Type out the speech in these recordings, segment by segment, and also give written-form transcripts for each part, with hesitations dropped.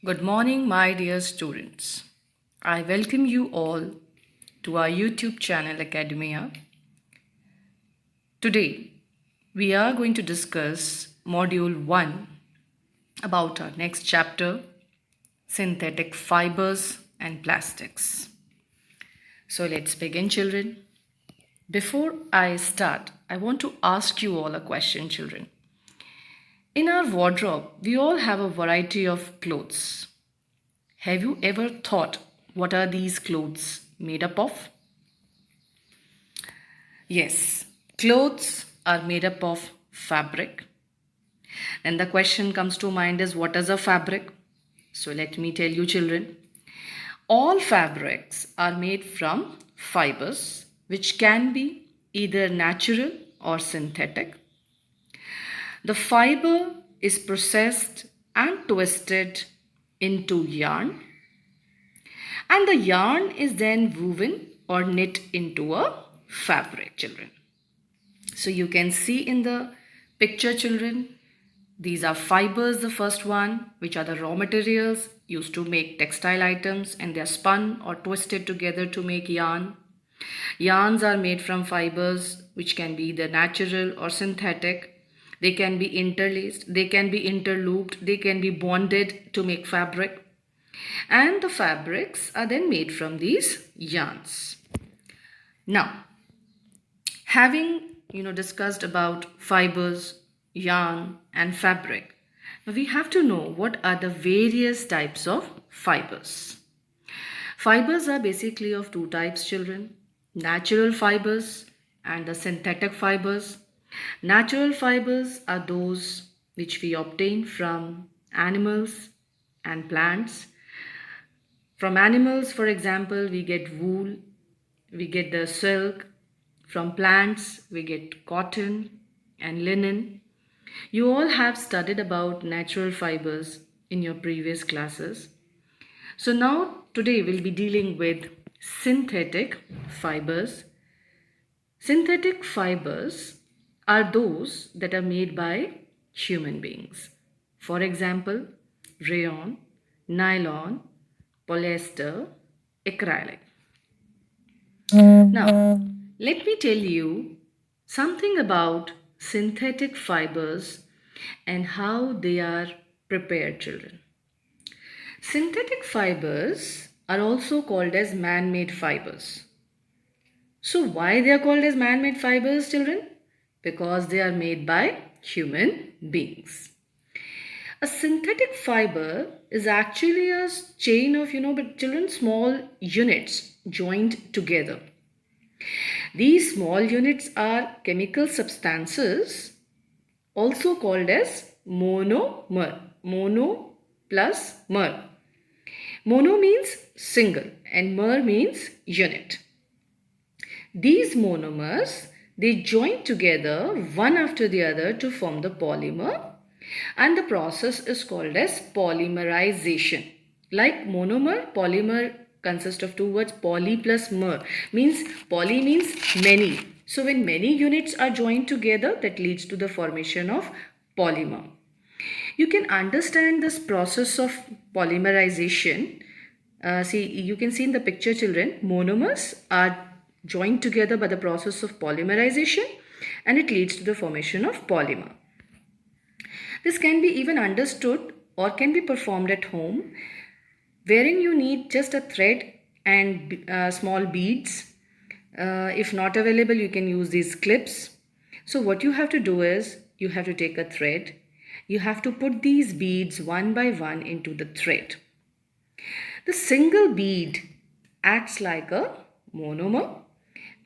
Good morning, my dear students. I welcome you all to our YouTube channel Academia. Today, we are going to discuss Module 1 about our next chapter, Synthetic Fibers and Plastics. So let's begin, children. Before I start, I want to ask you all a question, children. In our wardrobe, we all have a variety of clothes. Have you ever thought what are these clothes made up of? Yes, clothes are made up of fabric. And the question comes to mind is what is a fabric? So let me tell you, children. All fabrics are made from fibers which can be either natural or synthetic. The fiber is processed and twisted into yarn, and the yarn is then woven or knit into a fabric, children. So you can see in the picture, children, these are fibers, the first one, which are the raw materials used to make textile items, and they are spun or twisted together to make yarn. Yarns are made from fibers which can be either natural or synthetic. They can be interlaced, they can be interlooped, they can be bonded to make fabric. And the fabrics are then made from these yarns. Now, having discussed about fibers, yarn and fabric, we have to know what are the various types of fibers. Fibers are basically of two types, children: natural fibers and the synthetic fibers. Natural fibers are those which we obtain from animals and plants. From animals, for example, we get wool, we get the silk. From plants, we get cotton and linen. You all have studied about natural fibers in your previous classes. So now, today we'll be dealing with synthetic fibers. Synthetic fibers are those that are made by human beings. For example, rayon, nylon, polyester, acrylic. Now, let me tell you something about synthetic fibers and how they are prepared, children. Synthetic fibers are also called as man-made fibers. So why they are called as man-made fibers, children? Because they are made by human beings. A synthetic fiber is actually a chain of, but children, small units joined together. These small units are chemical substances also called as monomer. Mono plus mer. Mono means single and mer means unit. These monomers, they join together one after the other to form the polymer, and the process is called as polymerization. Like monomer, polymer consists of two words, poly plus mer. Poly means many. So when many units are joined together, that leads to the formation of polymer. You can understand this process of polymerization. You can see in the picture, children, monomers are joined together by the process of polymerization, and it leads to the formation of polymer. This can be even understood or can be performed at home, wherein you need just a thread and small beads. If not available, you can use these clips. So what you have to do is you have to take a thread. You have to put these beads one by one into the thread. The single bead acts like a monomer,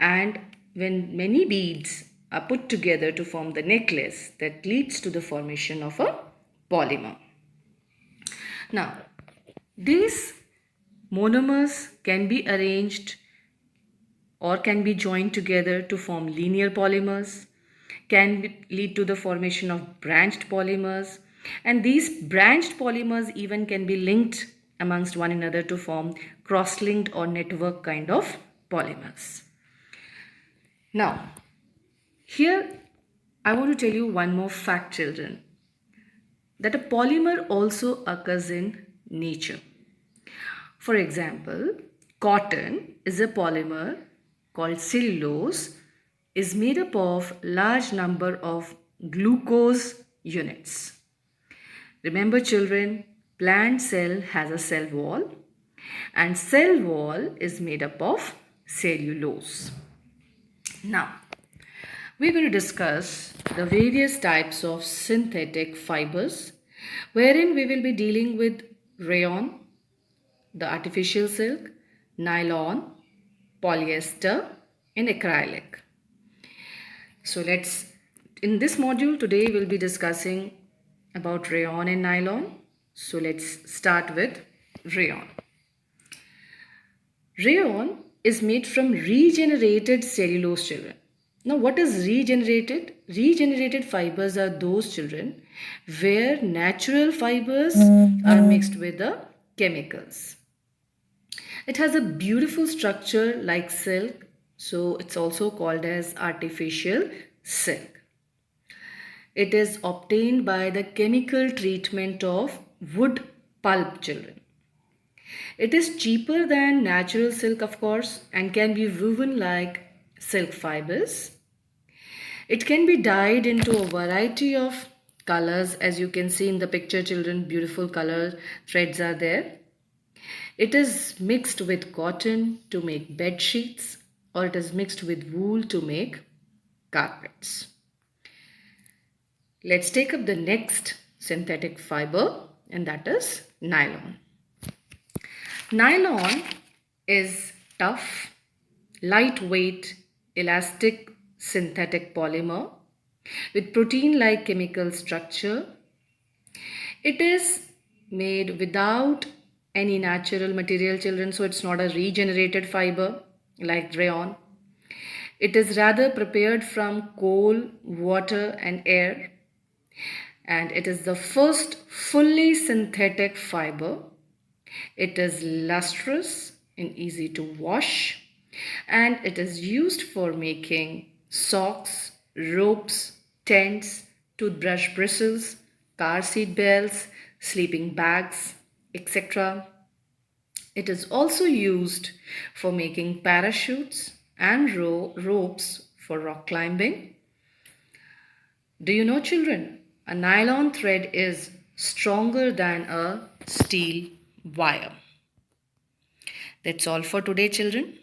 and when many beads are put together to form the necklace, that leads to the formation of a polymer. Now, these monomers can be arranged or can be joined together to form linear polymers, lead to the formation of branched polymers, and these branched polymers even can be linked amongst one another to form cross-linked or network kind of polymers. Now, here I want to tell you one more fact, children, that a polymer also occurs in nature. For example, cotton is a polymer called cellulose is made up of large number of glucose units. Remember children, plant cell has a cell wall and cell wall is made up of cellulose. Now, we're going to discuss the various types of synthetic fibers wherein we will be dealing with rayon, the artificial silk, nylon, polyester and acrylic. So in this module today we'll be discussing about rayon and nylon. So let's start with rayon. Rayon is made from regenerated cellulose children. Now what is regenerated? Regenerated fibers are those children where natural fibers are mixed with the chemicals. It has a beautiful structure like silk, so it's also called as artificial silk. It is obtained by the chemical treatment of wood pulp children. It is cheaper than natural silk, of course, and can be woven like silk fibers. It can be dyed into a variety of colors. As you can see in the picture, children, beautiful color threads are there. It is mixed with cotton to make bed sheets, or it is mixed with wool to make carpets. Let's take up the next synthetic fiber, and that is nylon. Nylon is tough, lightweight, elastic synthetic polymer with protein-like chemical structure. It is made without any natural material children, so it's not a regenerated fiber like rayon. It is rather prepared from coal, water and air, and it is the first fully synthetic fiber. It is lustrous and easy to wash, and it is used for making socks, ropes, tents, toothbrush bristles, car seat belts, sleeping bags, etc. It is also used for making parachutes and ropes for rock climbing. Do you know, children, a nylon thread is stronger than a steel wire. That's all for today, children.